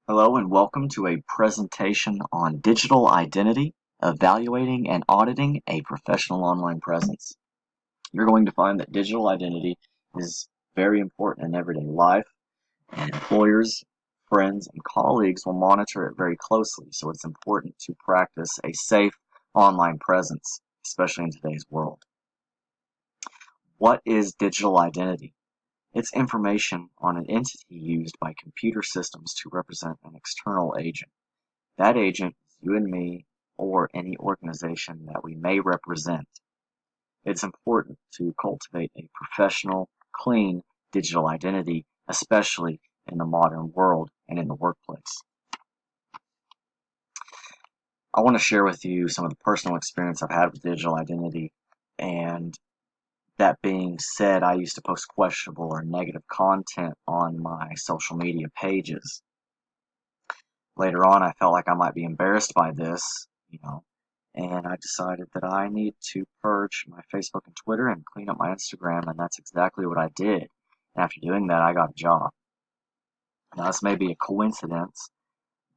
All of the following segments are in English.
Hello and welcome to a presentation on digital identity, evaluating and auditing a professional online presence. You're going to find that digital identity is very important in everyday life, and employers, friends, and colleagues will monitor it very closely, so it's important to practice a safe online presence, especially in today's world. What is digital identity? It's information on an entity used by computer systems to represent an external agent. That agent is you and me or any organization that we may represent. It's important to cultivate a professional, clean digital identity, especially in the modern world and in the workplace. I want to share with you some of the personal experience I've had with digital identity. And that being said, I used to post questionable or negative content on my social media pages. Later on, I felt like I might be embarrassed by this, and I decided that I need to purge my Facebook and Twitter and clean up my Instagram, and that's exactly what I did. And after doing that, I got a job. Now, this may be a coincidence,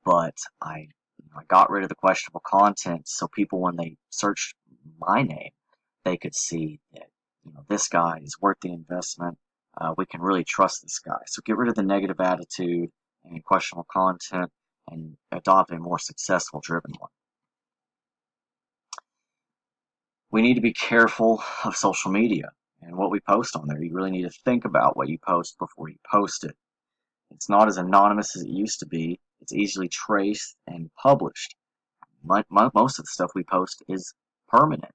but I got rid of the questionable content so people, when they searched my name, they could see that, this guy is worth the investment. We can really trust this guy. So get rid of the negative attitude and questionable content and adopt a more successful, driven one. We need to be careful of social media and what we post on there. You really need to think about what you post before you post it. It's not as anonymous as it used to be. It's easily traced and published. Most of the stuff we post is permanent.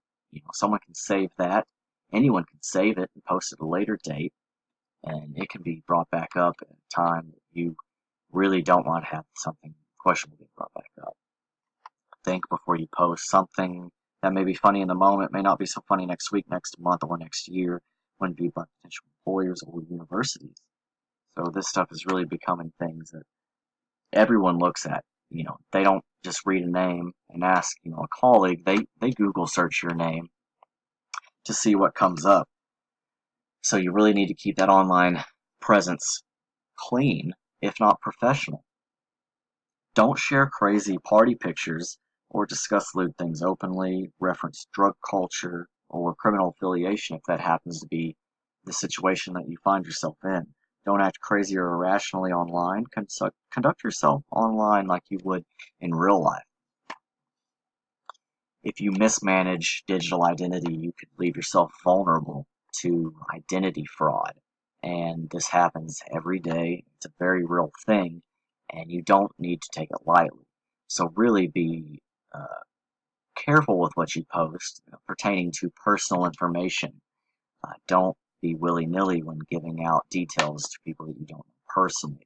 Someone can save that. Anyone can save it and post it at a later date, and it can be brought back up at a time that you really don't want to have something questionable being brought back up. Think before you post. Something that may be funny in the moment may not be so funny next week, next month, or next year when viewed by potential employers or universities. So this stuff is really becoming things that everyone looks at. They don't just read a name and ask, a colleague. They Google search your name to see what comes up. So you really need to keep that online presence clean, if not professional. Don't share crazy party pictures or discuss lewd things openly, reference drug culture or criminal affiliation if that happens to be the situation that you find yourself in. Don't act crazy or irrationally online. Conduct yourself online like you would in real life. If you mismanage digital identity, you could leave yourself vulnerable to identity fraud. And this happens every day. It's a very real thing, and you don't need to take it lightly. So really be careful with what you post pertaining to personal information. Don't be willy-nilly when giving out details to people that you don't know personally.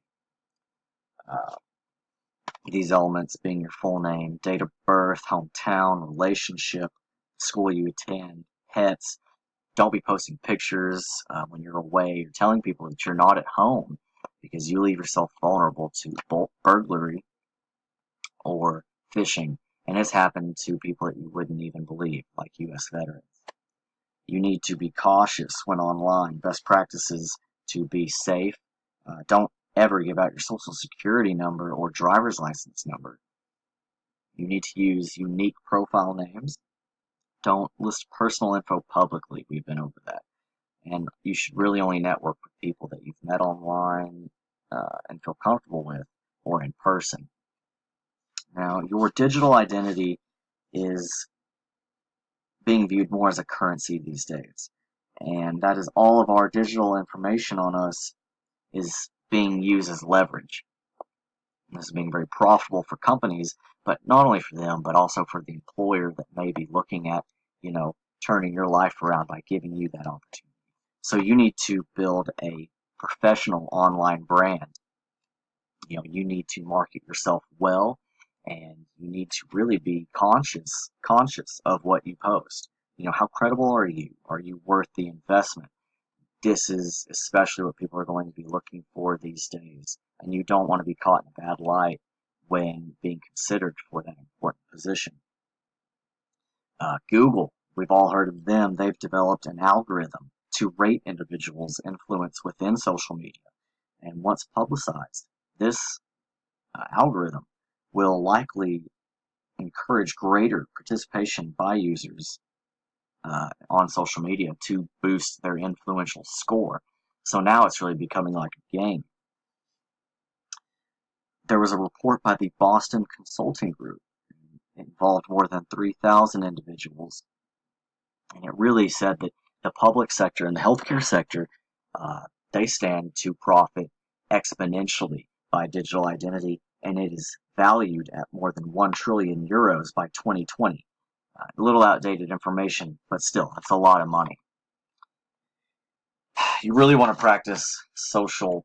These elements being your full name, date of birth, hometown, relationship, school you attend, pets. Don't be posting pictures when you're away or telling people that you're not at home, because you leave yourself vulnerable to burglary or phishing. And it's happened to people that you wouldn't even believe, like U.S. veterans. You need to be cautious when online. Best practices to be safe. Don't ever give out your social security number or driver's license number. You need to use unique profile names. Don't list personal info publicly. We've been over that. And you should really only network with people that you've met online and feel comfortable with, or in person. Now, your digital identity is being viewed more as a currency these days. And that is all of our digital information on us is being used as leverage. This is being very profitable for companies, but not only for them, but also for the employer that may be looking at, turning your life around by giving you that opportunity. So you need to build a professional online brand. You need to market yourself well, and you need to really be conscious of what you post. How credible are you? Are you worth the investment? This is especially what people are going to be looking for these days, and you don't want to be caught in a bad light when being considered for that important position. Google, we've all heard of them. They've developed an algorithm to rate individuals' influence within social media. And once publicized, this algorithm will likely encourage greater participation by users on social media to boost their influential score. So now it's really becoming like a game. There was a report by the Boston Consulting Group. It involved more than 3,000 individuals, and it really said that the public sector and the healthcare sector, they stand to profit exponentially by digital identity, and it is valued at more than 1 trillion euros by 2020. A little outdated information, but still, that's a lot of money. You really want to practice social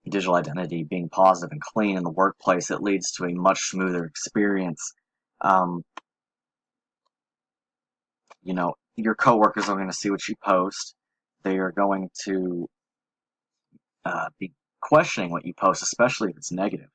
digital identity being positive and clean in the workplace. It leads to a much smoother experience. Um, your coworkers are going to see what you post. They are going to be questioning what you post, especially if it's negative.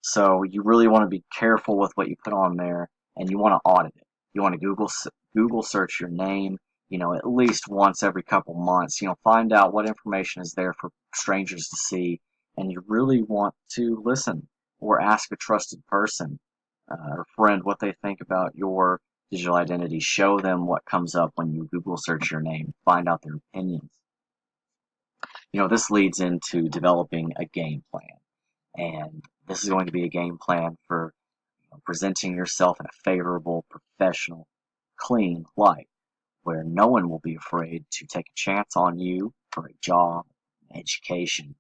So you really want to be careful with what you put on there, and you want to audit it. You want to Google search your name, at least once every couple months. Find out what information is there for strangers to see, and you really want to listen or ask a trusted person or friend what they think about your digital identity. Show them what comes up when you Google search your name. Find out their opinions. This leads into developing a game plan. And this is going to be a game plan for presenting yourself in a favorable, professional, clean light where no one will be afraid to take a chance on you for a job, education,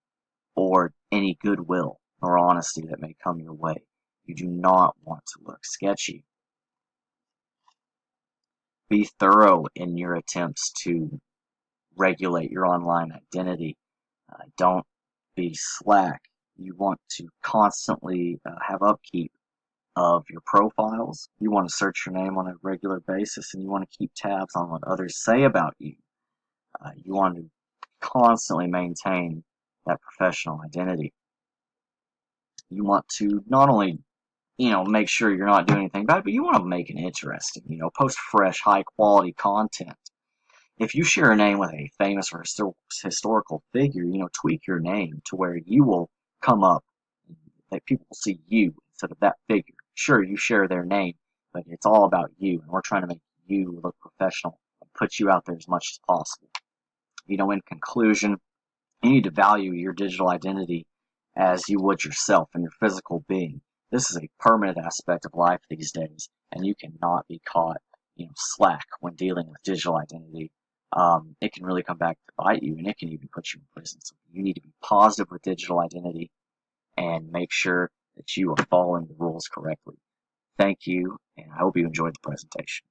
or any goodwill or honesty that may come your way. You do not want to look sketchy. Be thorough in your attempts to regulate your online identity. Don't be slack. You want to constantly have upkeep of your profiles. You want to search your name on a regular basis, and you want to keep tabs on what others say about you. You want to constantly maintain that professional identity. You want to not only, make sure you're not doing anything bad, but you want to make it interesting. Post fresh, high-quality content. If you share a name with a famous or historical figure, tweak your name to where you will come up, that people will see you instead of that figure. Sure, you share their name, but it's all about you, and we're trying to make you look professional and put you out there as much as possible. In conclusion, you need to value your digital identity as you would yourself and your physical being. This is a permanent aspect of life these days, and you cannot be caught, slack when dealing with digital identity. It can really come back to bite you, and it can even put you in prison. So you need to be positive with digital identity and make sure that you are following the rules correctly. Thank you, and I hope you enjoyed the presentation.